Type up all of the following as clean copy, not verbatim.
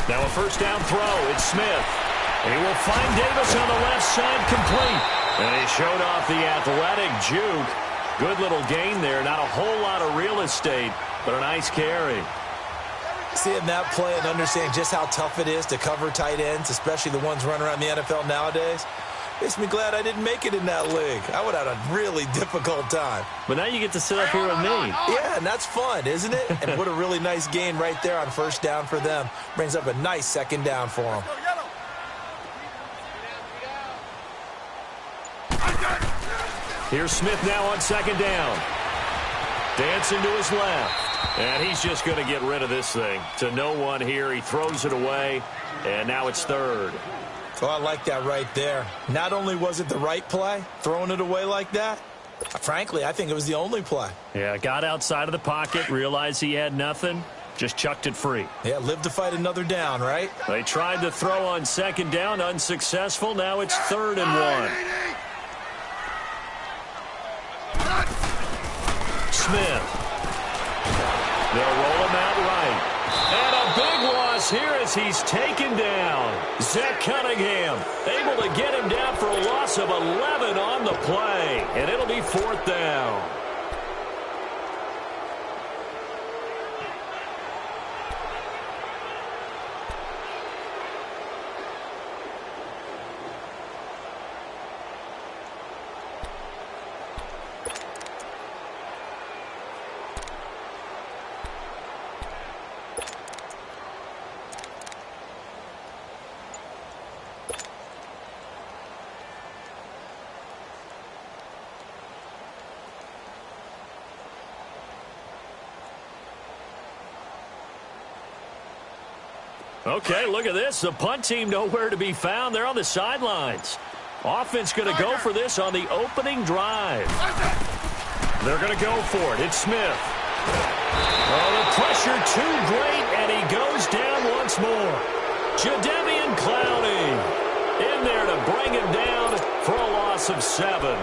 Now a first down throw. It's Smith. He will find Davis on the left side, complete. And he showed off the athletic juke. Good little gain there. Not a whole lot of real estate, but a nice carry. Seeing that play and understanding just how tough it is to cover tight ends, especially the ones running around the NFL nowadays, makes me glad I didn't make it in that league. I would have had a really difficult time. But now you get to sit up here with me. Yeah, and that's fun, isn't it? And what a really nice gain right there on first down for them. Brings up a nice second down for them. Here's Smith now on second down. Dancing to his left. And he's just going to get rid of this thing. To no one here. He throws it away. And now it's third. Oh, I like that right there. Not only was it the right play, throwing it away like that, frankly, I think it was the only play. Yeah, got outside of the pocket, realized he had nothing, just chucked it free. Yeah, live to fight another down, right? They tried to throw on second down, unsuccessful. Now it's 3rd and 1. Smith. They'll roll him out right. And a big loss here as he's taken down. Zach Cunningham able to get him down for a loss of 11 on the play. And it'll be 4th down. Okay, look at this. The punt team nowhere to be found. They're on the sidelines. Offense going to go for this on the opening drive. They're going to go for it. It's Smith. Oh, the pressure too great, and he goes down once more. Jadeveon Clowney in there to bring him down for a loss of 7.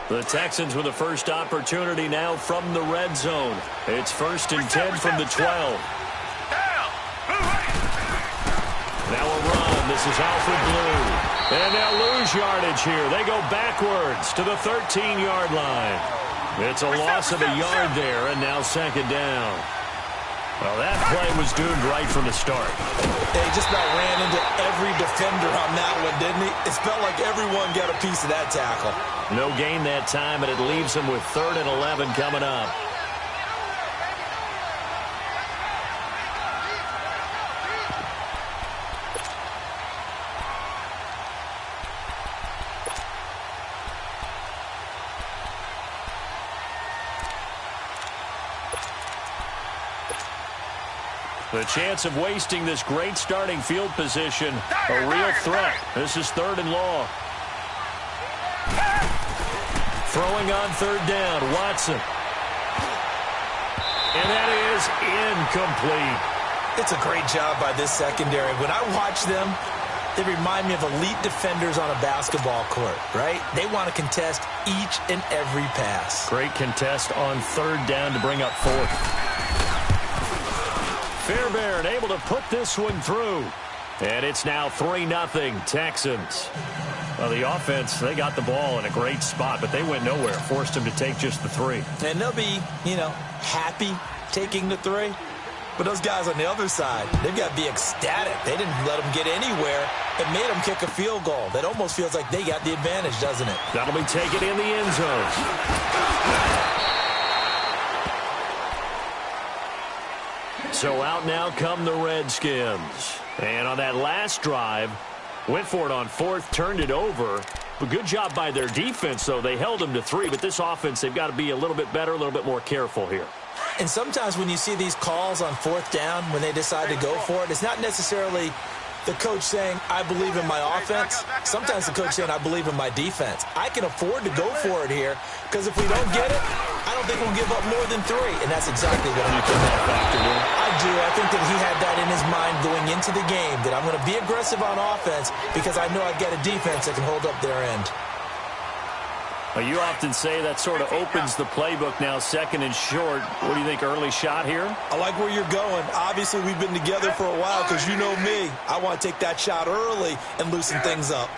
The Texans with the first opportunity now from the red zone. It's 1st and 10 from the 12. Now a run. This is Alfred Blue. And they'll lose yardage here. They go backwards to the 13-yard line. It's a loss of a yard there, and now 2nd down. Well, that play was doomed right from the start. He just about ran into every defender on that one, didn't he? It felt like everyone got a piece of that tackle. No gain that time, and it leaves him with 3rd and 11 coming up. The chance of wasting this great starting field position, a real threat. This is 3rd and long. Throwing on 3rd down, Watson. And that is incomplete. It's a great job by this secondary. When I watch them, they remind me of elite defenders on a basketball court, right? They want to contest each and every pass. Great contest on 3rd down to bring up 4th. Fairbairn able to put this one through. And it's now 3-0 Texans. Well, the offense, they got the ball in a great spot, but they went nowhere. Forced them to take just the 3. And they'll be, happy taking the 3. But those guys on the other side, they've got to be ecstatic. They didn't let them get anywhere. It made them kick a field goal. That almost feels like they got the advantage, doesn't it? That'll be taken in the end zone. So out now come the Redskins. And on that last drive, went for it on 4th, turned it over. But good job by their defense, though. They held them to 3. But this offense, they've got to be a little bit better, a little bit more careful here. And sometimes when you see these calls on 4th down, when they decide to go for it, it's not necessarily the coach saying, I believe in my offense. Sometimes the coach saying, I believe in my defense. I can afford to go for it here because if we don't get it, I don't think we'll give up more than 3, and that's exactly what happened. I do. I think that he had that in his mind going into the game, that I'm going to be aggressive on offense because I know I've got a defense that can hold up their end. Well, you often say that sort of opens the playbook now, 2nd and short. What do you think, early shot here? I like where you're going. Obviously, we've been together for a while because you know me. I want to take that shot early and loosen things up.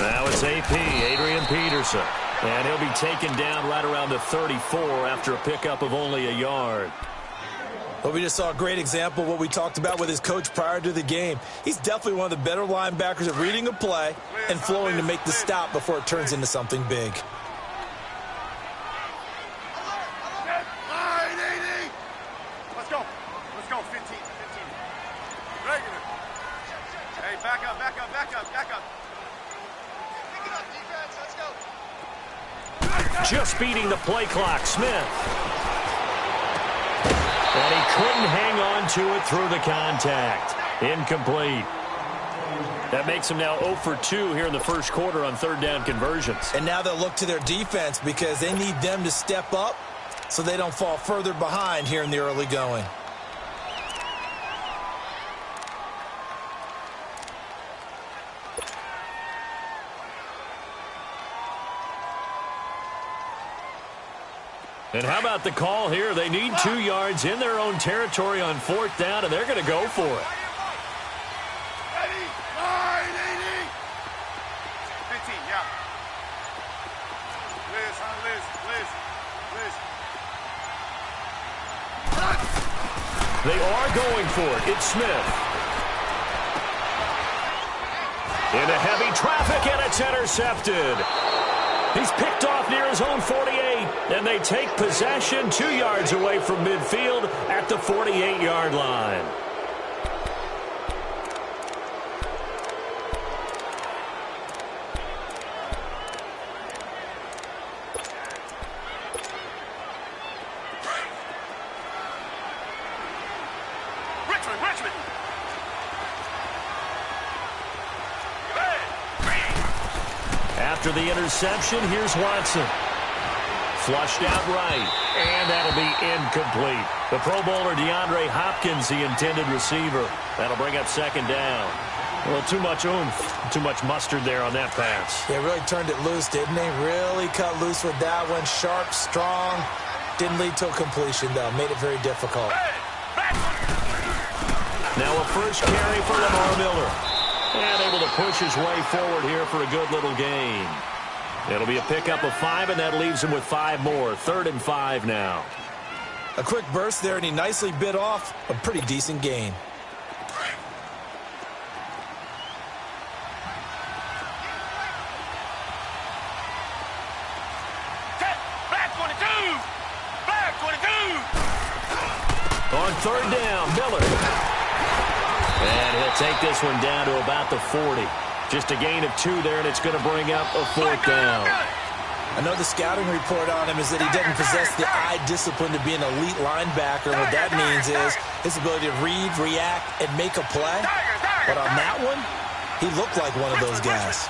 Now it's AP, Adrian Peterson. And he'll be taken down right around the 34 after a pickup of only a yard. Well, we just saw a great example of what we talked about with his coach prior to the game. He's definitely one of the better linebackers at reading a play and flowing to make the stop before it turns into something big. Let's go. 15. Regular. Hey, back up. Pick it up, defense. Let's go. Just beating the play clock, Smith. And he couldn't hang on to it through the contact. Incomplete. That makes him now 0 for 2 here in the first quarter on 3rd down conversions. And now they'll look to their defense because they need them to step up so they don't fall further behind here in the early going. And how about the call here? They need 2 yards in their own territory on 4th down, and they're going to go for it. Ready? Line, 80. 15, yeah. Liz. They are going for it. It's Smith. Into heavy traffic, and it's intercepted. He's picked off near his own 48, and they take possession 2 yards away from midfield at the 48-yard line. Richmond. After the interception, here's Watson. Flushed out right, and that'll be incomplete. The Pro Bowler DeAndre Hopkins, the intended receiver. That'll bring up 2nd down. Well, too much oomph, too much mustard there on that pass. They really turned it loose, didn't they? Really cut loose with that one. Sharp, strong. Didn't lead to a completion, though. Made it very difficult. Now a first carry for Lamar Miller. And able to push his way forward here for a good little gain. It'll be a pickup of 5, and that leaves him with 5 more. 3rd and 5 now. A quick burst there, and he nicely bit off a pretty decent gain. Back 22. On 3rd down, Miller. And he'll take this one down to about the 40. Just a gain of 2 there, and it's going to bring up a 4th down. I know the scouting report on him is that he doesn't possess the eye discipline to be an elite linebacker. What that means is his ability to read, react, and make a play. But on that one, he looked like one of those guys.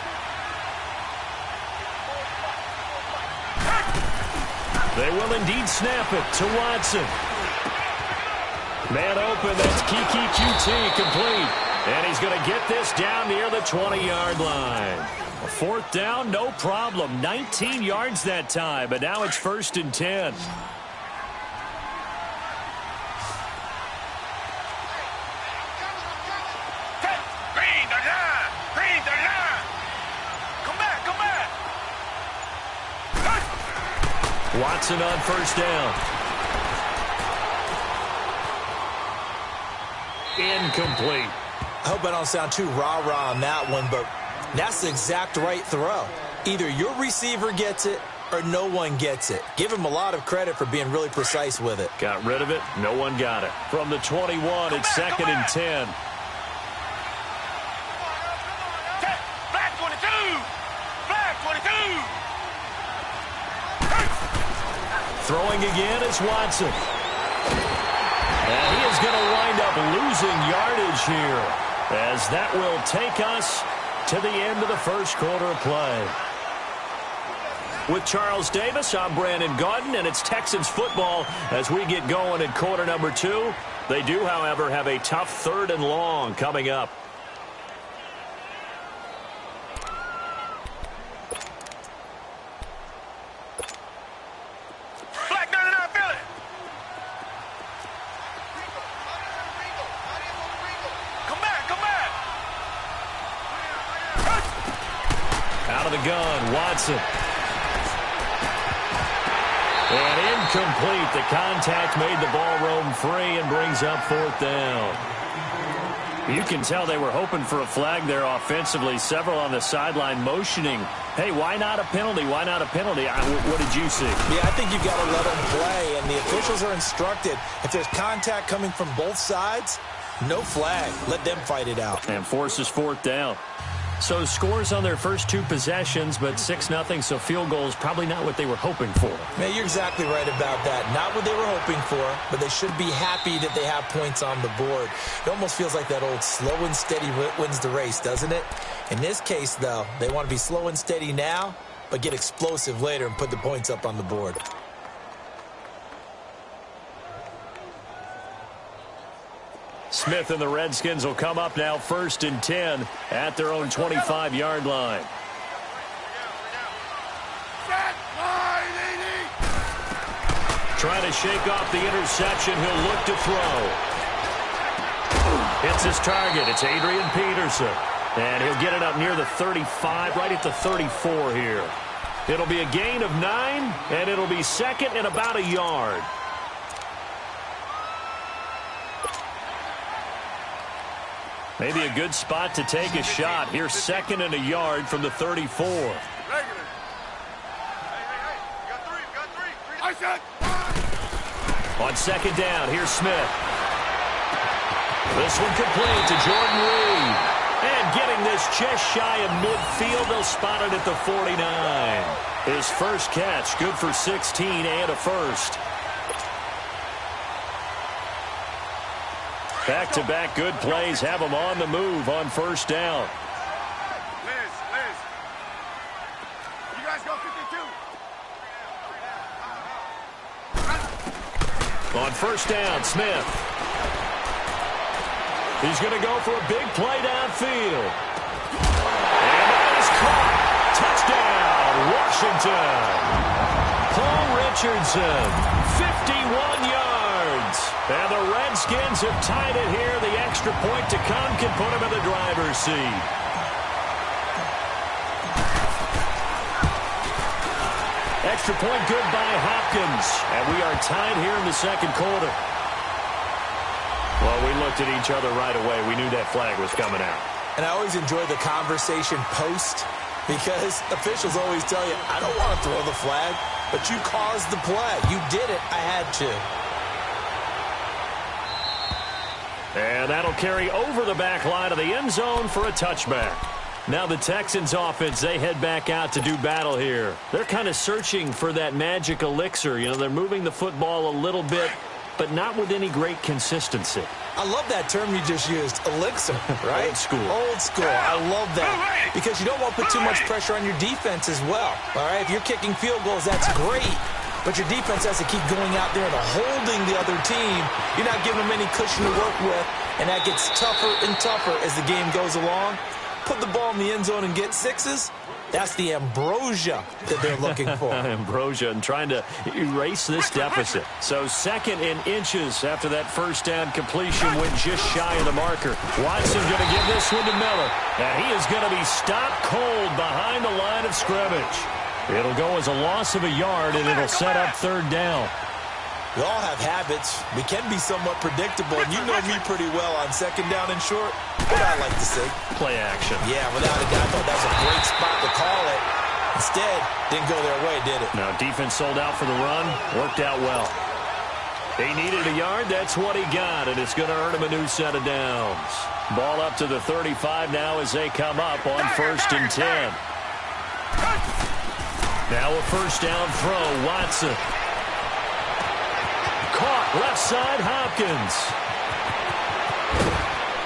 They will indeed snap it to Watson. Man open, that's Kiki QT complete. And he's going to get this down near the 20-yard line. A 4th down, no problem. 19 yards that time, but now it's 1st and 10. Green, they're line. Come back. Watson on 1st down. Incomplete. I hope I don't sound too rah-rah on that one, but that's the exact right throw. Either your receiver gets it or no one gets it. Give him a lot of credit for being really precise with it. Got rid of it. No one got it. From the 21, it's 2nd and 10. Black 22. Throwing again is Watson. And he is going to wind up losing yardage here, as that will take us to the end of the first quarter of play. With Charles Davis, I'm Brandon Gaudin, and it's Texans football as we get going in quarter number 2. They do, however, have a tough 3rd and long coming up. Out of the gun, Watson. And incomplete. The contact made the ball roam free and brings up 4th down. You can tell they were hoping for a flag there offensively. Several on the sideline motioning. Hey, why not a penalty? Why not a penalty? What did you see? Yeah, I think you've got to let them play, and the officials are instructed. If there's contact coming from both sides, no flag. Let them fight it out. And forces 4th down. So scores on their first 2 possessions, but 6-0, so field goal is probably not what they were hoping for. Man, you're exactly right about that. Not what they were hoping for, but they should be happy that they have points on the board. It almost feels like that old slow and steady wins the race, doesn't it? In this case, though, they want to be slow and steady now, but get explosive later and put the points up on the board. Smith and the Redskins will come up now 1st and 10 at their own 25-yard line. Trying to shake off the interception. He'll look to throw. Hits his target. It's Adrian Peterson. And he'll get it up near the 35, right at the 34 here. It'll be a gain of 9, and it'll be 2nd and about a yard. Maybe a good spot to take a shot. Here's 2nd and a yard from the 34. On 2nd down, here's Smith. This one complete to Jordan Reed. And getting this just shy of midfield, they'll spot it at the 49. His first catch, good for 16 and a first. Back-to-back good plays have them on the move on 1st down. Liz. You guys go 52. On 1st down, Smith. He's going to go for a big play downfield. And that is caught. Touchdown, Washington. Paul Richardson, 51 yards. And the Redskins have tied it here. The extra point to come can put him in the driver's seat. Extra point good by Hopkins. And we are tied here in the 2nd quarter. Well, we looked at each other right away. We knew that flag was coming out. And I always enjoy the conversation post because officials always tell you, I don't want to throw the flag, but you caused the play. You did it. I had to. And that'll carry over the back line of the end zone for a touchback. Now the Texans offense, they head back out to do battle here. They're kind of searching for that magic elixir. You know, they're moving the football a little bit, but not with any great consistency. I love that term you just used, elixir, right? Old school. Old school. I love that because you don't want to put too much pressure on your defense as well. All right, if you're kicking field goals, that's great. But your defense has to keep going out there and holding the other team. You're not giving them any cushion to work with, and that gets tougher and tougher as the game goes along. Put the ball in the end zone and get 6s. That's the ambrosia that they're looking for. Ambrosia and trying to erase this deficit. So 2nd and inches after that 1st down completion went just shy of the marker. Watson going to give this one to Miller. And he is going to be stopped cold behind the line of scrimmage. It'll go as a loss of a yard, and it'll set up 3rd down. We all have habits. We can be somewhat predictable, and you know me pretty well on 2nd down and short. What I like to say. Play action. Yeah, without a doubt, I thought that was a great spot to call it. Instead, didn't go their way, did it? No, defense sold out for the run. Worked out well. He needed a yard. That's what he got, and it's going to earn him a new set of downs. Ball up to the 35 now as they come up on 1st and 10. Now a 1st down throw, Watson. Caught left side, Hopkins.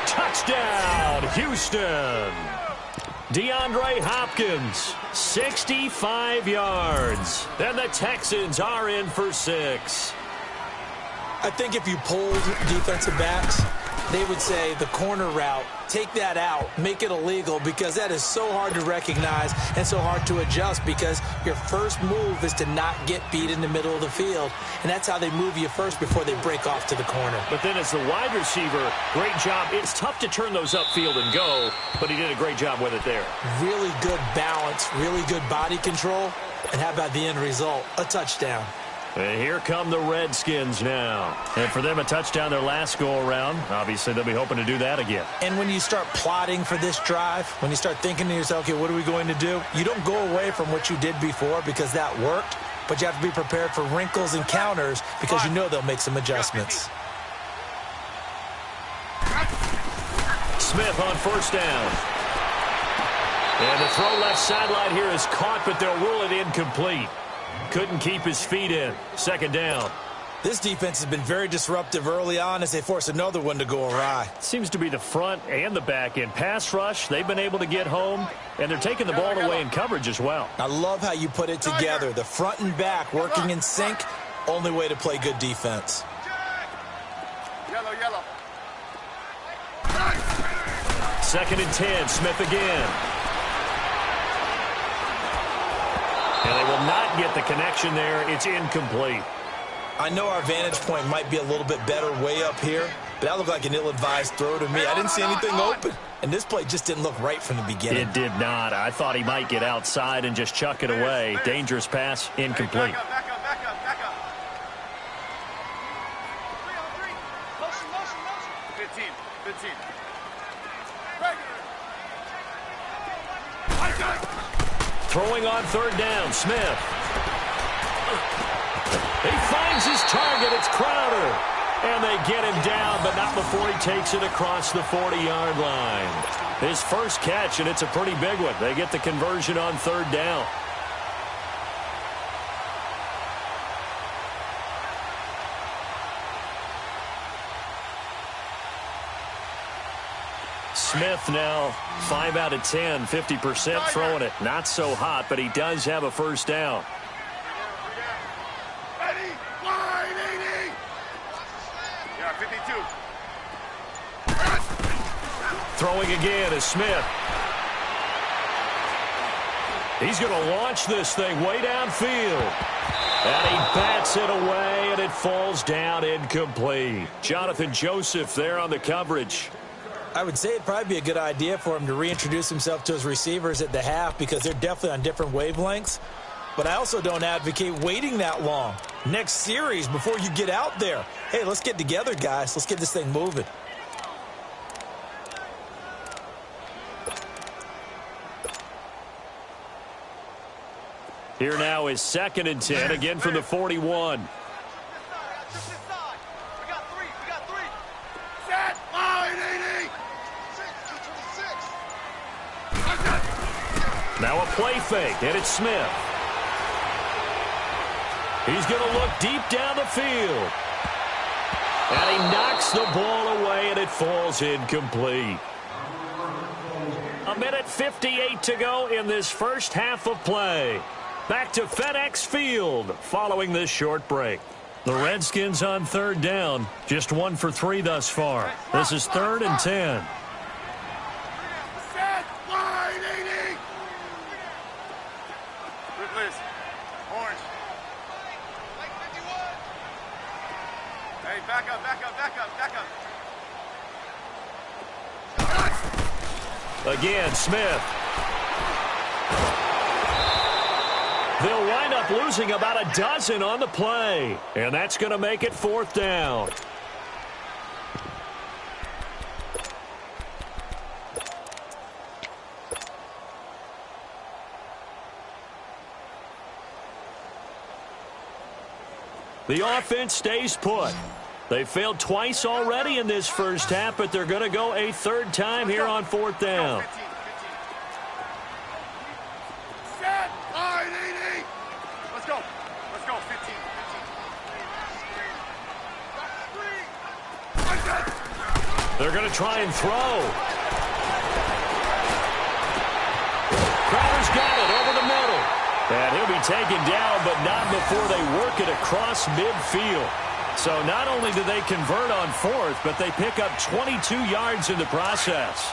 Touchdown, Houston. DeAndre Hopkins, 65 yards. And the Texans are in for 6. I think if you polled defensive backs, they would say the corner route, take that out, make it illegal, because that is so hard to recognize and so hard to adjust, because your first move is to not get beat in the middle of the field, and that's how they move you first before they break off to the corner. But then as the wide receiver, great job. It's tough to turn those upfield and go, but he did a great job with it there. Really good balance, really good body control, and how about the end result? A touchdown. And here come the Redskins now. And for them, a touchdown their last go-around. Obviously, they'll be hoping to do that again. And when you start plotting for this drive, when you start thinking to yourself, okay, what are we going to do? You don't go away from what you did before because that worked, but you have to be prepared for wrinkles and counters because you know they'll make some adjustments. Smith on first down. And the throw left sideline here is caught, but they'll rule it incomplete. Couldn't keep his feet in. Second down. This defense has been very disruptive early on as they force another one to go awry. Seems to be the front and the back end. Pass rush, they've been able to get home, and they're taking the ball away in coverage as well. I love how you put it together. The front and back working in sync, only way to play good defense. Yellow. Second and 10, Smith again. And they will not get the connection there. It's incomplete. I know our vantage point might be a little bit better way up here, but that looked like an ill-advised throw to me. I didn't see anything open, and this play just didn't look right from the beginning. It did not. I thought he might get outside and just chuck it away. Dangerous pass, incomplete. Back up. 15. Throwing on third down, Smith. He finds his target. It's Crowder. And they get him down, but not before he takes it across the 40-yard line. His first catch, and it's a pretty big one. They get the conversion on third down. Smith now 5 out of 10, 50% throwing it. Not so hot, but he does have a first down. Ready, wide 80. Yeah, 52. Throwing again is Smith. He's going to launch this thing way downfield. And he bats it away, and it falls down incomplete. Jonathan Joseph there on the coverage. I would say it'd probably be a good idea for him to reintroduce himself to his receivers at the half because they're definitely on different wavelengths. But I also don't advocate waiting that long. Next series before you get out there. Hey, let's get together, guys. Let's get this thing moving. Here now is second and 10, again from the 41. Set, wide 80. Now a play fake, and it's Smith. He's going to look deep down the field. And he knocks the ball away, and it falls incomplete. A minute 58 to go in this first half of play. Back to FedEx Field following this short break. The Redskins on third down, just 1 for 3 thus far. This is 3rd and 10. Set, wide 80. Good list. Orange. Hey, back up. Again, Smith. They'll wind up losing about a dozen on the play. And that's going to make it 4th down. The offense stays put. They failed twice already in this first half, but they're going to go a 3rd time here on 4th down. Set, wide 80. Let's go, 15. They're going to try and throw. going to be taken down, but not before they work it across midfield. So not only do they convert on fourth, but they pick up 22 yards in the process.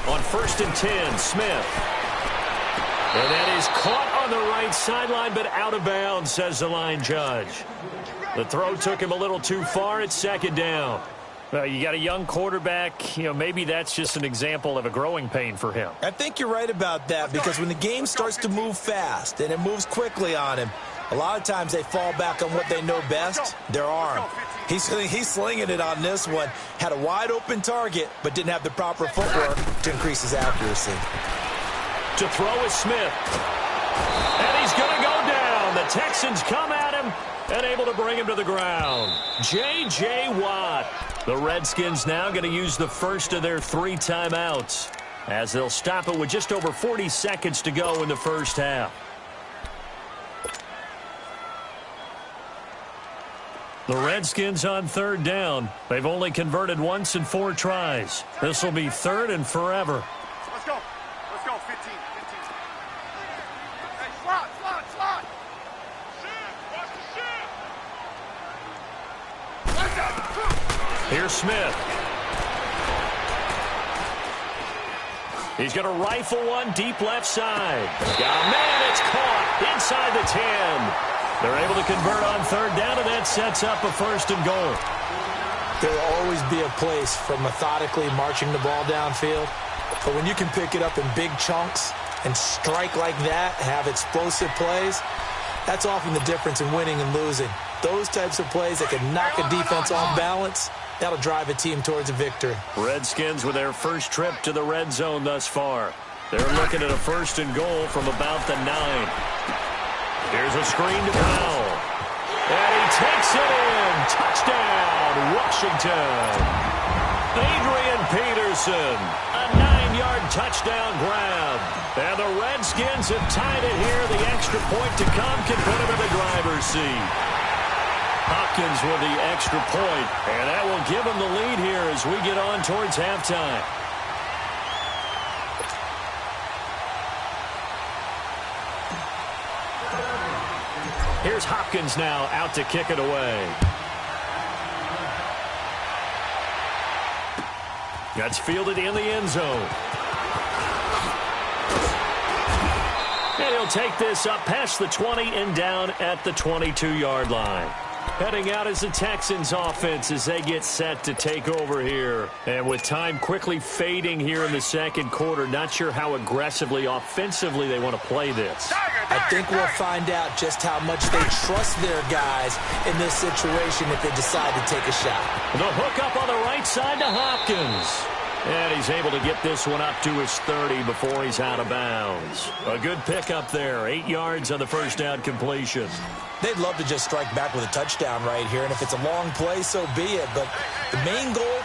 On 1st and 10, Smith. And that is caught on the right sideline, but out of bounds, says the line judge. The throw took him a little too far. It's 2nd down. Well, you got a young quarterback. Maybe that's just an example of a growing pain for him. I think you're right about that, because when the game starts to move fast and it moves quickly on him, a lot of times they fall back on what they know best, their arm. He's slinging it on this one. Had a wide-open target, but didn't have the proper footwork to increase his accuracy. To throw is Smith. And he's going to go down. The Texans come at him and able to bring him to the ground. J.J. Watt. The Redskins now going to use the first of their 3 timeouts, as they'll stop it with just over 40 seconds to go in the first half. The Redskins on 3rd down. They've only converted once in 4 tries. This will be 3rd and forever. Let's go. Let's go. 15. Hey, slot. Here's Smith. He's going to rifle one deep left side. Got a man. It's caught inside the 10. They're able to convert on 3rd down, and that sets up a 1st and goal. There will always be a place for methodically marching the ball downfield. But when you can pick it up in big chunks and strike like that, have explosive plays, that's often the difference in winning and losing. Those types of plays that can knock a defense off balance, that'll drive a team towards a victory. Redskins with their first trip to the red zone thus far. They're looking at a 1st and goal from about the 9. Here's a screen to Powell. And he takes it in. Touchdown, Washington. Adrian Peterson. A 9-yard touchdown grab. And the Redskins have tied it here. The extra point to come can put him in the driver's seat. Hopkins with the extra point. And that will give him the lead here as we get on towards halftime. Here's Hopkins now out to kick it away. That's fielded in the end zone. And he'll take this up past the 20 and down at the 22-yard line. Heading out as the Texans offense as they get set to take over here. And with time quickly fading here in the 2nd quarter, not sure how aggressively, offensively they want to play this. I think we'll find out just how much they trust their guys in this situation if they decide to take a shot. The hook up on the right side to Hopkins. And he's able to get this one up to his 30 before he's out of bounds. A good pickup there. 8 yards on the first down completion. They'd love to just strike back with a touchdown right here, and if it's a long play, so be it. But the main goal,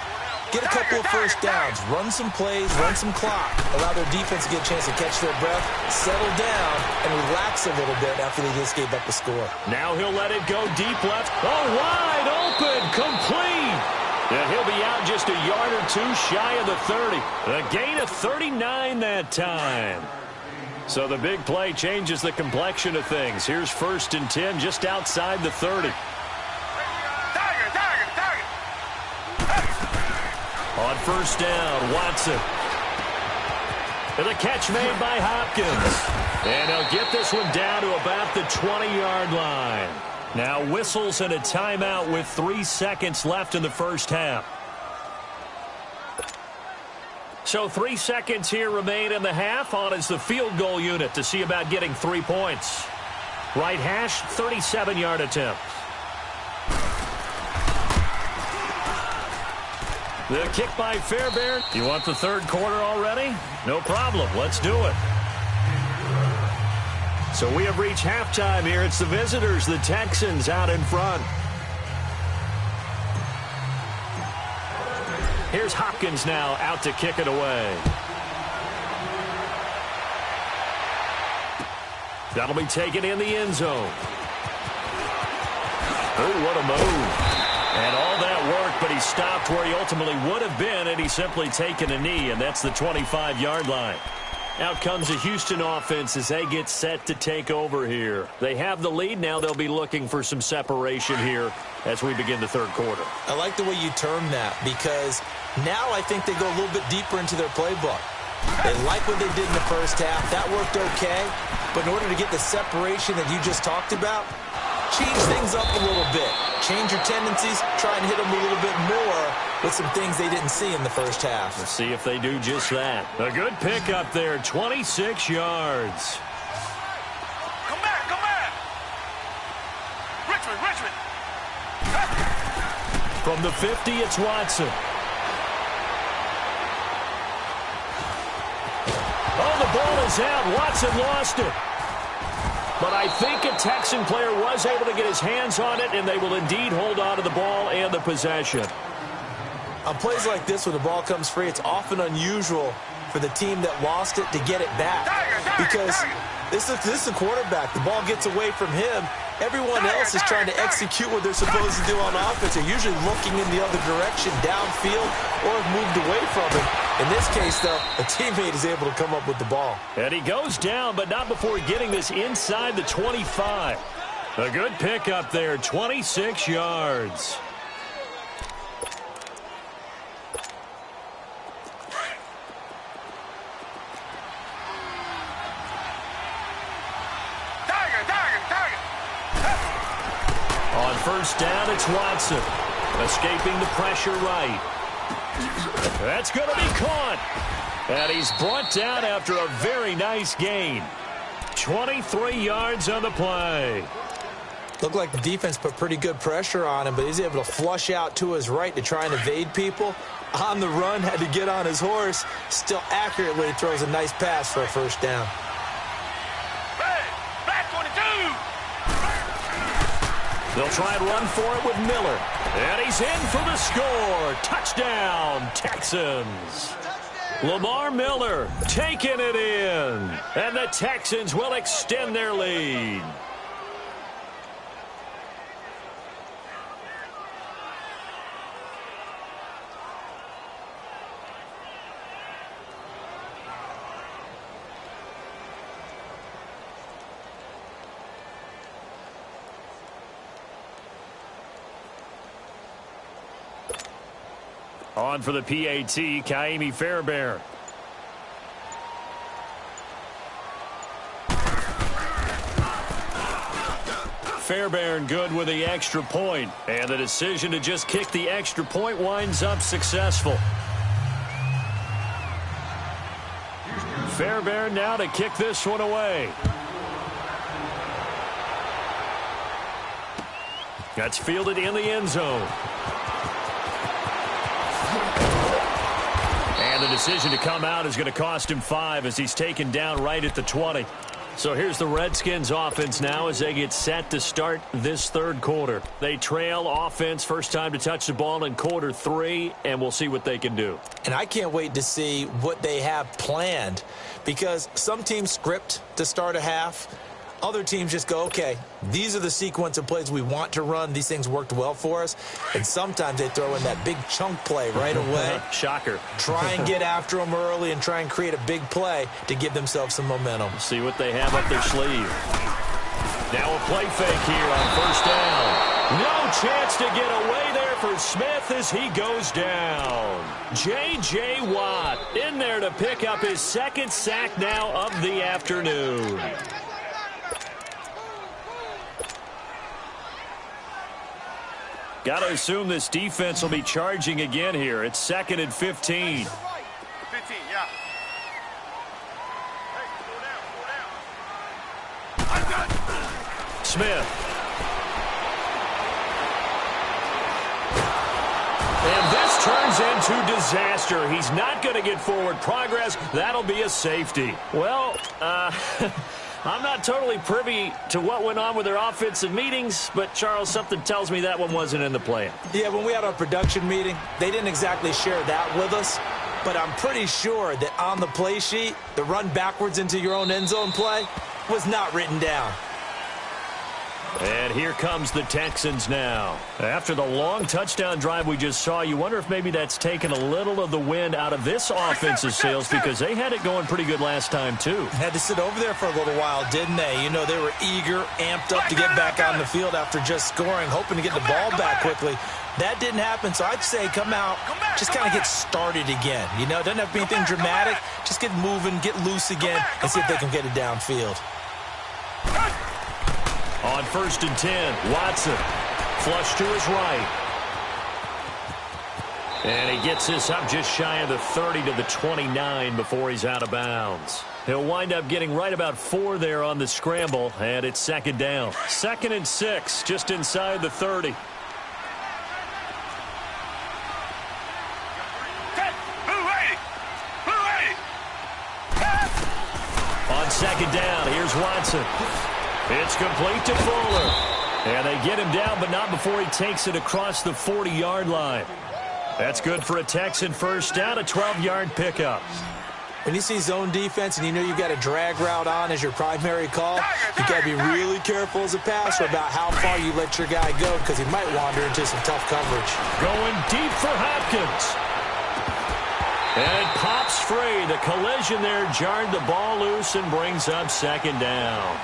get a couple of first downs, run some plays, run some clock, allow their defense to get a chance to catch their breath, settle down, and relax a little bit after they just gave up the score. Now he'll let it go deep left. Oh, wide open, complete. And he'll be out just a yard or 2 shy of the 30. A gain of 39 that time. So the big play changes the complexion of things. Here's 1st and 10 just outside the 30. On 1st down, Watson. And the catch made by Hopkins. And he'll get this one down to about the 20-yard line. Now whistles and a timeout with 3 seconds left in the first half. So 3 seconds here remain in the half. On is the field goal unit to see about getting 3 points. Right hash, 37-yard attempt. The kick by Fairbairn. You want the 3rd quarter already? No problem. Let's do it. So we have reached halftime here. It's the visitors, the Texans, out in front. Here's Hopkins now out to kick it away. That'll be taken in the end zone. Oh, what a move. And all that work, but he stopped where he ultimately would have been, and he's simply taken a knee, and that's the 25-yard line. Out comes the Houston offense as they get set to take over here. They have the lead. Now they'll be looking for some separation here as we begin the third quarter. I like the way you term that, because now I think they go a little bit deeper into their playbook. They like what they did in the first half. That worked okay. But in order to get the separation that you just talked about, change things up a little bit. Change your tendencies. Try and hit them a little bit more with some things they didn't see in the first half. Let's see if they do just that. A good pickup there, 26 yards. Come back, come back. Richmond. From the 50, it's Watson. Oh, the ball is out. Watson lost it. But I think a Texan player was able to get his hands on it, and they will indeed hold on to the ball and the possession. On plays like this, when the ball comes free, it's often unusual for the team that lost it to get it back. Because this is the quarterback. The ball gets away from him. Everyone else is trying to execute what they're supposed to do on offense. They're usually looking in the other direction, downfield, or have moved away from him. In this case, though, a teammate is able to come up with the ball. And he goes down, but not before getting this inside the 25. A good pickup there, 26 yards. On first down, it's Watson. Escaping the pressure right. That's going to be caught. And he's brought down after a very nice gain. 23 yards on the play. Looked like the defense put pretty good pressure on him, but he's able to flush out to his right to try and evade people. On the run, had to get on his horse. Still accurately throws a nice pass for a first down. They'll try and run for it with Miller. And he's in for the score. Touchdown, Texans. Lamar Miller taking it in. And the Texans will extend their lead. On for the PAT, Kaimi Fairbairn. Fairbairn good with the extra point. And the decision to just kick the extra point winds up successful. Fairbairn now to kick this one away. That's fielded in the end zone. And the decision to come out is going to cost him 5 as he's taken down right at the 20. So here's the Redskins offense now as they get set to start this third quarter. They trail offense, first time to touch the ball in quarter 3, and we'll see what they can do. And I can't wait to see what they have planned, because some teams script to start a half. Other teams just go, okay, these are the sequence of plays we want to run. These things worked well for us. And sometimes they throw in that big chunk play right away. Shocker. Try and get after them early and try and create a big play to give themselves some momentum. See what they have up their sleeve. Now a play fake here on first down. No chance to get away there for Smith as he goes down. J.J. Watt in there to pick up his second sack now of the afternoon. Got to assume this defense will be charging again here. It's 2nd and 15. 15, yeah. Smith. And this turns into disaster. He's not going to get forward progress. That'll be a safety. Well, I'm not totally privy to what went on with their offensive meetings, but, Charles, something tells me that one wasn't in the plan. Yeah, when we had our production meeting, they didn't exactly share that with us, but I'm pretty sure that on the play sheet, the run backwards into your own end zone play, was not written down. And here comes the Texans now. After the long touchdown drive we just saw, you wonder if maybe that's taken a little of the wind out of this offense's sails, because they had it going pretty good last time too. Had to sit over there for a little while, didn't they? You know, they were eager, amped up to get back on the field after just scoring, hoping to get the ball back quickly. That didn't happen, so I'd say come out, just kind of get started again. You know, it doesn't have to be anything dramatic. Just get moving, get loose again, and see if they can get it downfield. On 1st and 10, Watson, flush to his right. And he gets this up just shy of the 30 to the 29 before he's out of bounds. He'll wind up getting right about 4 there on the scramble, and it's 2nd down. 2nd and 6, just inside the 30. On 2nd down, here's Watson. It's complete to Fuller. And they get him down, but not before he takes it across the 40-yard line. That's good for a Texan first down, a 12-yard pickup. When you see zone defense and you know you've got a drag route on as your primary call, you've got to be really careful as a passer about how far you let your guy go, because he might wander into some tough coverage. Going deep for Hopkins. And it pops free. The collision there jarred the ball loose and brings up 2nd down.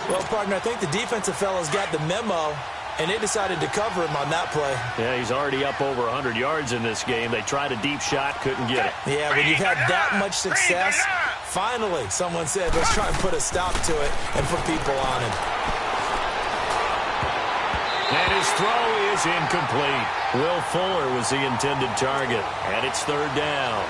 Well, partner, I think the defensive fellows got the memo, and they decided to cover him on that play. Yeah, he's already up over 100 yards in this game. They tried a deep shot, couldn't get it. Yeah, when you've had that much success, finally someone said, let's try and put a stop to it and put people on him. And his throw is incomplete. Will Fuller was the intended target, and it's 3rd down.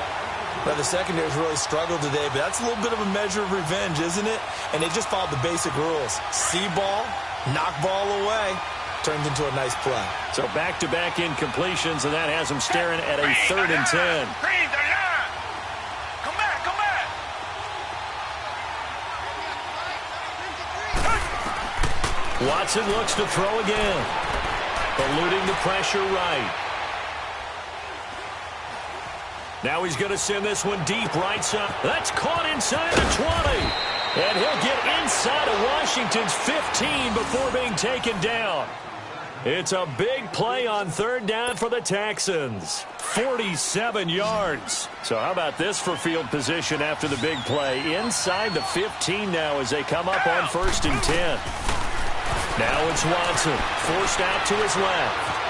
Well, the secondary's really struggled today, but that's a little bit of a measure of revenge, isn't it? And they just followed the basic rules. See ball, knock ball away, turns into a nice play. So back-to-back incompletions, and that has them staring at a 3rd and 10. Come back, come back. Watson looks to throw again. Eluding the pressure right. Now he's going to send this one deep right side. That's caught inside the 20. And he'll get inside of Washington's 15 before being taken down. It's a big play on 3rd down for the Texans. 47 yards. So how about this for field position after the big play? Inside the 15 now as they come up on 1st and 10. Now it's Watson, forced out to his left.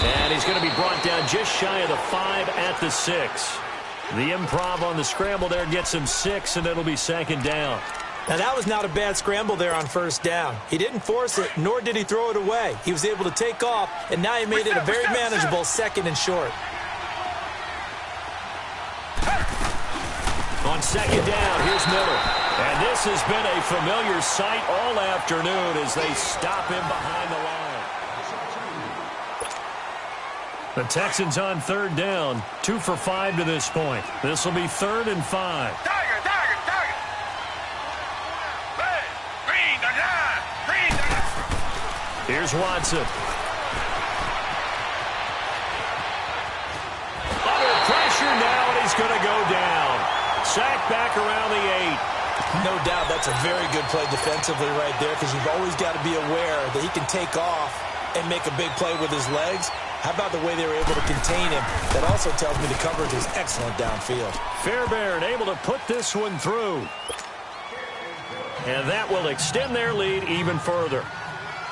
And he's going to be brought down just shy of the 5 at the 6. The improv on the scramble there gets him 6, and it'll be 2nd down. Now, that was not a bad scramble there on 1st down. He didn't force it, nor did he throw it away. He was able to take off, and now he made it a very manageable 2nd and short. On 2nd down, here's Miller. And this has been a familiar sight all afternoon as they stop him behind the line. The Texans on 3rd down, 2 for 5 to this point. This will be 3rd and 5. Tiger, tiger, tiger. Hey, green the line, green the line. Here's Watson. Under pressure now, and he's going to go down. Sacked back around the 8. No doubt that's a very good play defensively right there, because you've always got to be aware that he can take off and make a big play with his legs. How about the way they were able to contain him? That also tells me the coverage was excellent downfield. Fairbairn able to put this one through. And that will extend their lead even further.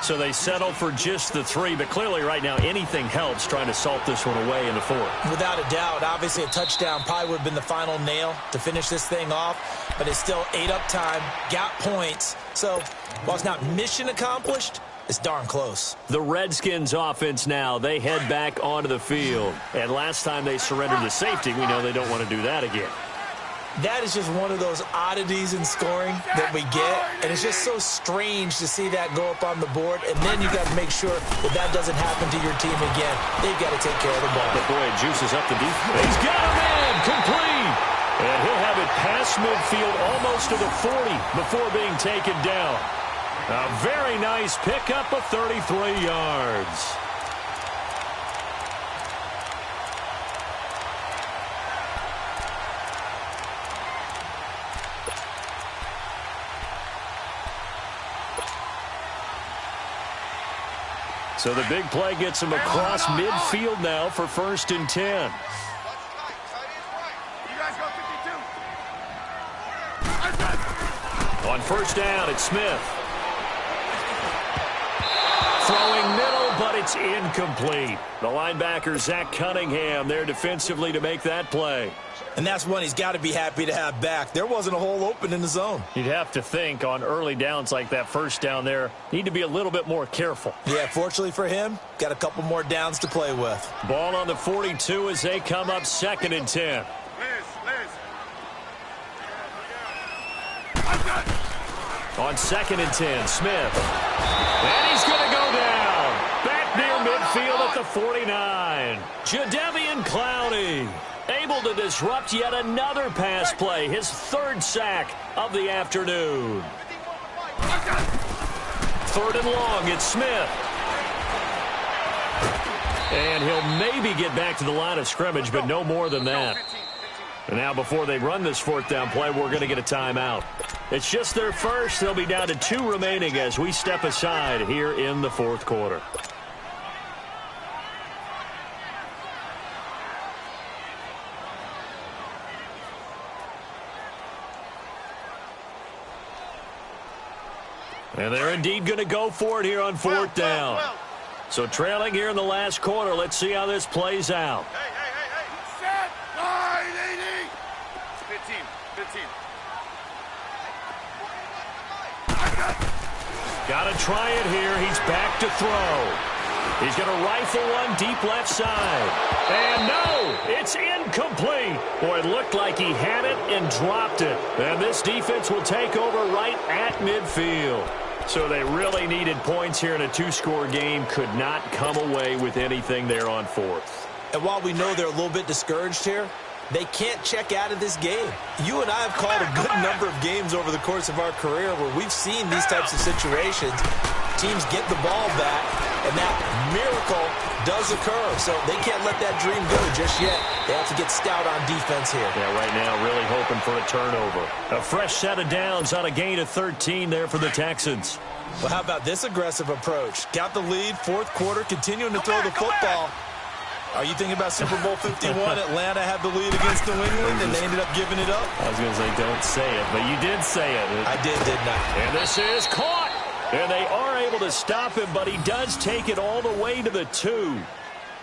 So they settle for just the 3, but clearly right now anything helps trying to salt this one away in the 4th. Without a doubt, obviously a touchdown probably would have been the final nail to finish this thing off, but it's still ate up time, got points. So while it's not mission accomplished, it's darn close. The Redskins offense now, they head back onto the field. And last time they surrendered the safety, we know they don't want to do that again. That is just one of those oddities in scoring that we get, and it's just so strange to see that go up on the board, and then you got to make sure that that doesn't happen to your team again. They've got to take care of the ball. But boy, it juices up the defense. He's got a man, complete, and he'll have it past midfield almost to the 40 before being taken down. A very nice pickup of 33 yards. So the big play gets him across midfield now for 1st and 10. You guys go 52. On 1st down, it's Smith. Throwing middle, but it's incomplete. The linebacker, Zach Cunningham, there defensively to make that play. And that's one he's got to be happy to have back. There wasn't a hole open in the zone. You'd have to think on early downs like that 1st down there, need to be a little bit more careful. Yeah, fortunately for him, got a couple more downs to play with. Ball on the 42 as they come up 2nd and 10. On 2nd and 10, Smith. And he's going to go down. Back near midfield at the 49. Jadeveon Clowney able to disrupt yet another pass play. His 3rd sack of the afternoon. 3rd and long, it's Smith. And he'll maybe get back to the line of scrimmage, but no more than that. And now before they run this 4th down play, we're going to get a timeout. It's just their first. They'll be down to 2 remaining as we step aside here in the 4th quarter. And they're indeed going to go for it here on 4th down. So trailing here in the last quarter. Let's see how this plays out. Hey. Set. Line 80. 15. Got to try it here. He's back to throw. He's going to rifle one deep left side. And no, it's incomplete. Boy, it looked like he had it and dropped it. And this defense will take over right at midfield. So they really needed points here in a 2-score game. Could not come away with anything there on 4th. And while we know they're a little bit discouraged here, they can't check out of this game. You and I have called a good number of games over the course of our career where we've seen these types of situations. Teams get the ball back, and that miracle does occur. So they can't let that dream go just yet. They have to get stout on defense here. Yeah, right now really hoping for a turnover. A fresh set of downs on a gain of 13 there for the Texans. Well, how about this aggressive approach? Got the lead, 4th quarter, continuing to throw the football. Are you thinking about Super Bowl 51? Atlanta had the lead against New England, and they ended up giving it up? I was going to say, don't say it, but you did say it. I didn't I? And this is caught. And they are able to stop him, but he does take it all the way to the 2.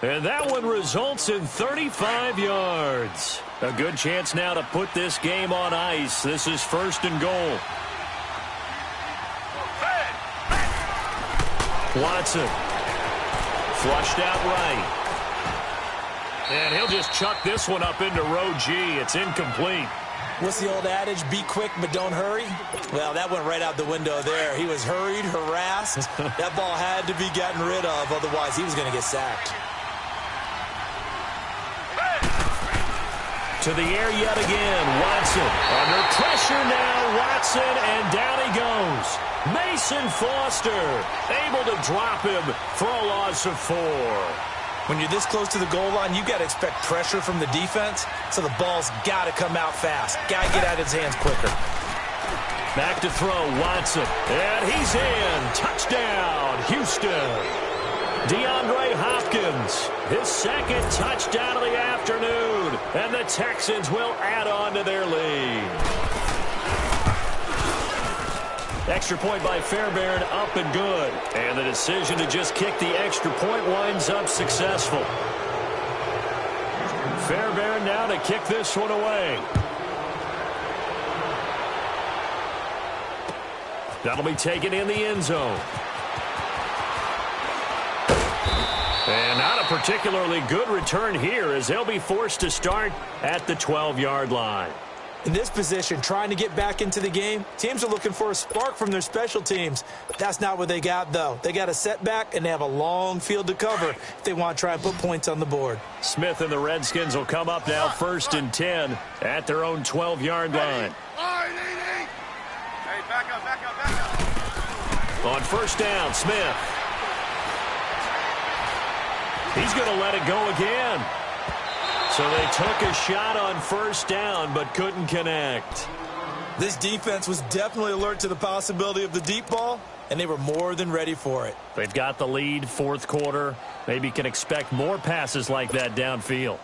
And that one results in 35 yards. A good chance now to put this game on ice. This is 1st and goal. Watson. Flushed out right. And he'll just chuck this one up into row G. It's incomplete. What's the old adage? Be quick, but don't hurry? Well, that went right out the window there. He was hurried, harassed. That ball had to be gotten rid of. Otherwise, he was going to get sacked. To the air yet again. Watson under pressure now. Watson, and down he goes. Mason Foster able to drop him for a loss of 4. When you're this close to the goal line, you got to expect pressure from the defense, so the ball's got to come out fast. Got to get out of his hands quicker. Back to throw, Watson. And he's in. Touchdown, Houston. DeAndre Hopkins, his 2nd touchdown of the afternoon. And the Texans will add on to their lead. Extra point by Fairbairn, up and good. And the decision to just kick the extra point winds up successful. Fairbairn now to kick this one away. That'll be taken in the end zone. And not a particularly good return here as they'll be forced to start at the 12-yard line. In this position, trying to get back into the game, teams are looking for a spark from their special teams. That's not what they got, though. They got a setback, and they have a long field to cover if they want to try and put points on the board. Smith and the Redskins will come up now 1st and 10 at their own 12-yard line. Hey, back up. On 1st down, Smith. He's going to let it go again. So they took a shot on 1st down, but couldn't connect. This defense was definitely alert to the possibility of the deep ball, and they were more than ready for it. They've got the lead, fourth quarter. Maybe can expect more passes like that downfield.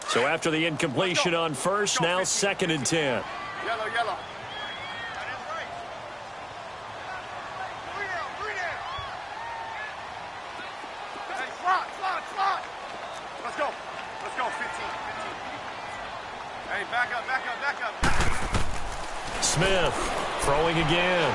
So after the incompletion on first, now 2nd and 10. Yellow, yellow. Slot. Let's go. 15. Hey, back up. Smith throwing again.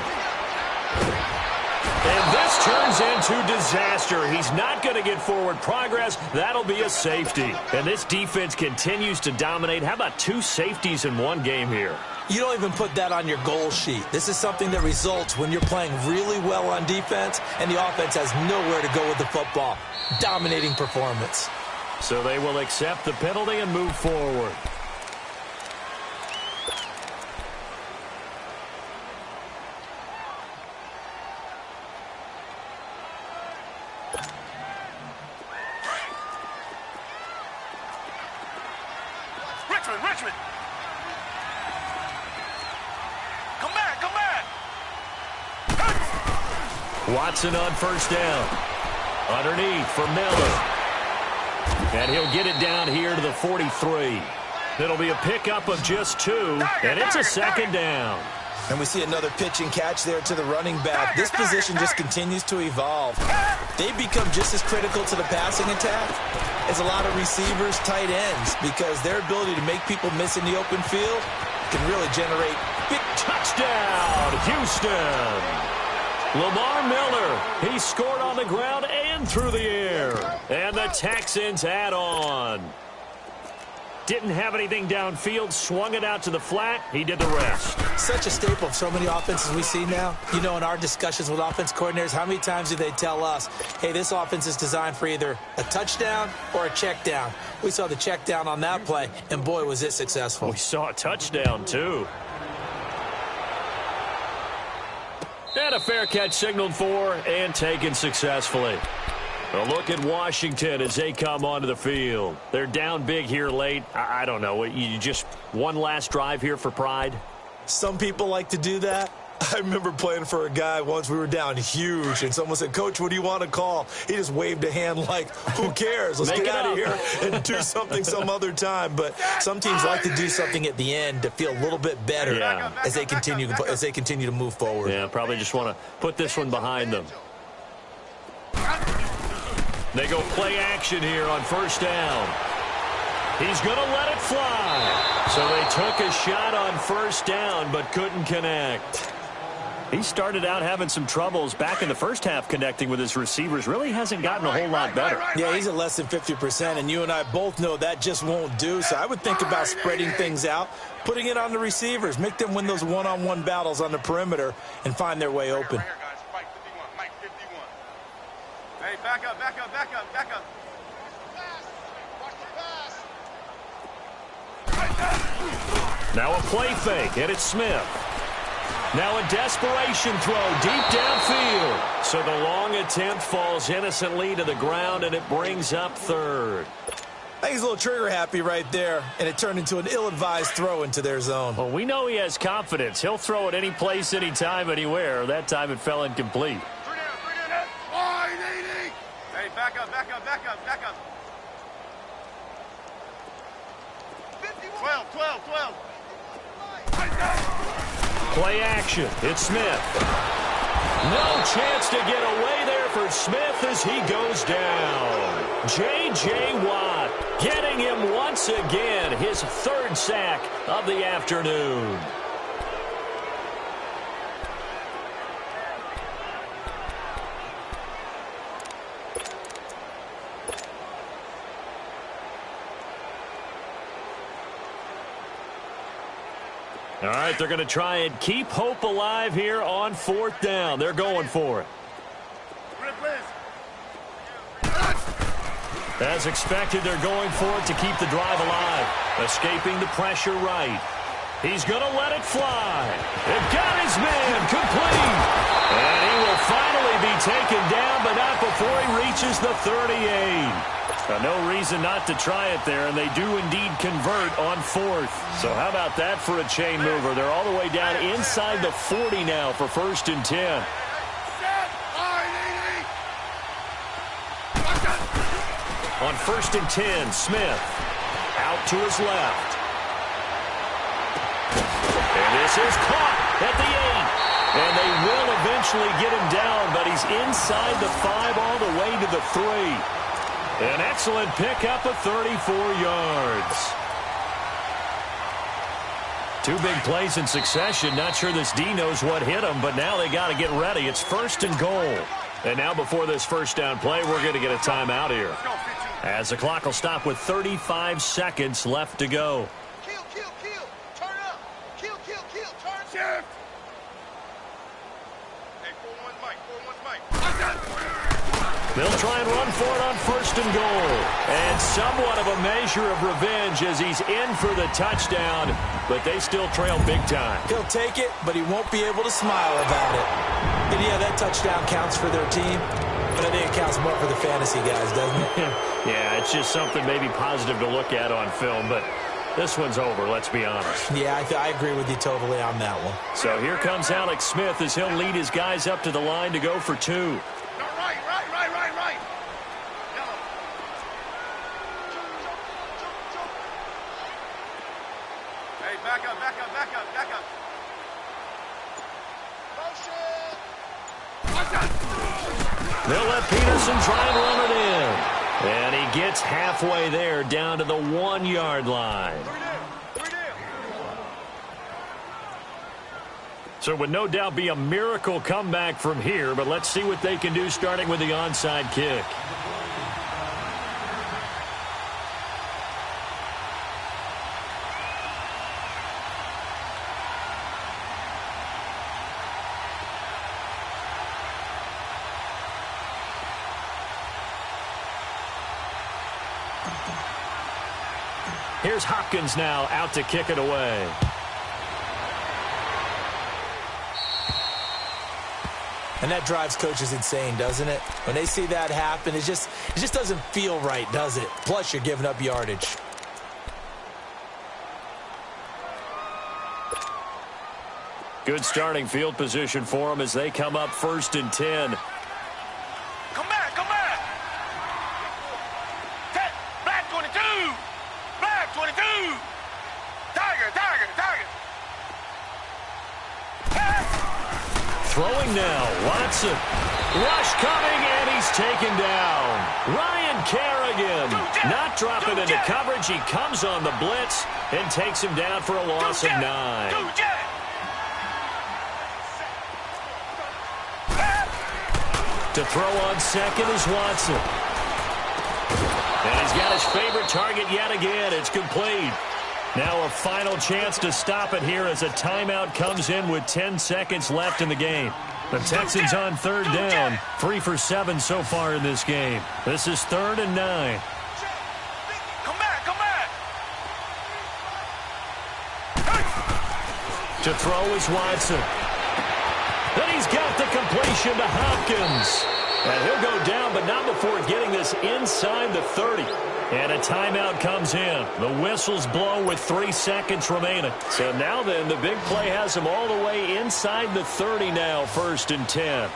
And this turns into disaster. He's not going to get forward progress. That'll be a safety. And this defense continues to dominate. How about 2 safeties in one game here? You don't even put that on your goal sheet. This is something that results when you're playing really well on defense and the offense has nowhere to go with the football. Dominating performance. So they will accept the penalty and move forward. Richmond. Come back. Watson on first down. Underneath for Miller. And he'll get it down here to the 43. It'll be a pickup of just 2, and it's a 2nd down. And we see another pitch and catch there to the running back. This position just continues to evolve. They become just as critical to the passing attack as a lot of receivers, tight ends, because their ability to make people miss in the open field can really generate big touchdown, Houston. Lamar Miller, he scored on the ground and through the air. And the Texans add on. Didn't have anything downfield, swung it out to the flat. He did the rest. Such a staple of so many offenses we see now. You know, in our discussions with offense coordinators, how many times do they tell us, hey, this offense is designed for either a touchdown or a check down. We saw the check down on that play, and boy, was it successful. We saw a touchdown, too. And a fair catch signaled for and taken successfully. A look at Washington as they come onto the field. They're down big here late. I don't know. You just one last drive here for pride? Some people like to do that. I remember playing for a guy once. We were down huge, and someone said, Coach, what do you want to call? He just waved a hand like, who cares? Let's get out of here and do something some other time. But some teams like to do something at the end to feel a little bit better as they continue to move forward. Yeah, probably just want to put this one behind them. They go play action here on first down. He's going to let it fly. So they took a shot on first down but couldn't connect. He started out having some troubles back in the first half connecting with his receivers. Really hasn't gotten a whole lot better. Yeah, he's at less than 50%, and you and I both know that just won't do. So I would think about spreading things out, putting it on the receivers, make them win those one-on-one battles on the perimeter and find their way open. Mike 51. Hey, back up. Now a play fake, and it's Smith. Now a desperation throw deep downfield. So the long attempt falls innocently to the ground, and it brings up third. I think he's a little trigger happy right there, and it turned into an ill-advised throw into their zone. Well, we know he has confidence. He'll throw it any place, anytime, anywhere. That time it fell incomplete. Hey, back up. 12. Play action. It's Smith. No chance to get away there for Smith as he goes down. J.J. Watt getting him once again, his third sack of the afternoon. All right, they're going to try and keep hope alive here on fourth down. They're going for it. As expected, they're going for it to keep the drive alive. Escaping the pressure right. He's going to let it fly. They've got his man complete. And he will finally be taken down, but not before he reaches the 38. No reason not to try it there, and they do indeed convert on fourth. So how about that for a chain mover? They're all the way down inside the 40 now for 1st and 10. On 1st and 10, Smith out to his left. And this is caught at the 8. And they will eventually get him down, but he's inside the 5 all the way to the 3. An excellent pickup of 34 yards. 2 big plays in succession. Not sure this D knows what hit him, but now they got to get ready. It's 1st and goal. And now before this first down play, we're going to get a timeout here, as the clock will stop with 35 seconds left to go. Kill, kill, kill. Turn up. Kill, kill, kill. Turn. Shift. Hey, 4-1 Mike. 4-1 Mike. They'll try and run for it on 1st and goal. And somewhat of a measure of revenge as he's in for the touchdown, but they still trail big time. He'll take it, but he won't be able to smile about it. And yeah, that touchdown counts for their team, but I think it counts more for the fantasy guys, doesn't it? Yeah, it's just something maybe positive to look at on film, but this one's over, let's be honest. Yeah, I agree with you totally on that one. So here comes Alex Smith as he'll lead his guys up to the line to go for 2. Right. Hey, back up. They'll let Peterson try and run it in. And he gets halfway there, down to the 1-yard line. So it would no doubt be a miracle comeback from here, but let's see what they can do starting with the onside kick. Here's Hopkins now out to kick it away. And that drives coaches insane, doesn't it? When they see that happen, it just doesn't feel right, does it? Plus, you're giving up yardage. Good starting field position for them as they come up 1st and 10. Come back. Black 22. Black 22. Tiger. Throwing now, Watson. Rush coming, and he's taken down. Ryan Kerrigan not dropping into coverage. He comes on the blitz and takes him down for a loss of 9. To throw on second is Watson. And he's got his favorite target yet again. It's complete. Now a final chance to stop it here as a timeout comes in with 10 seconds left in the game. The Texans on 3rd down, 3 for 7 so far in this game. This is 3rd and 9. Come back. To throw is Watson. Then he's got the completion to Hopkins. And he'll go down, but not before getting this inside the 30. And a timeout comes in. The whistles blow with 3 seconds remaining. So now then, the big play has him all the way inside the 30 now, 1st and 10.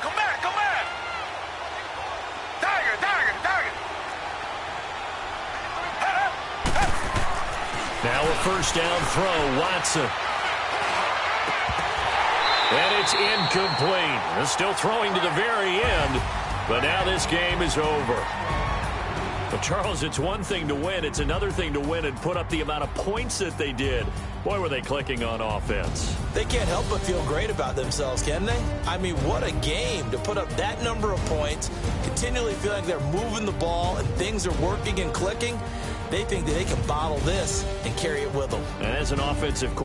Come back. Tiger. Now a 1st down throw, Watson. And it's incomplete. They're still throwing to the very end. But now this game is over. But, Charles, it's one thing to win. It's another thing to win and put up the amount of points that they did. Boy, were they clicking on offense. They can't help but feel great about themselves, can they? I mean, what a game to put up that number of points, continually feel like they're moving the ball and things are working and clicking. They think that they can bottle this and carry it with them. And as an offensive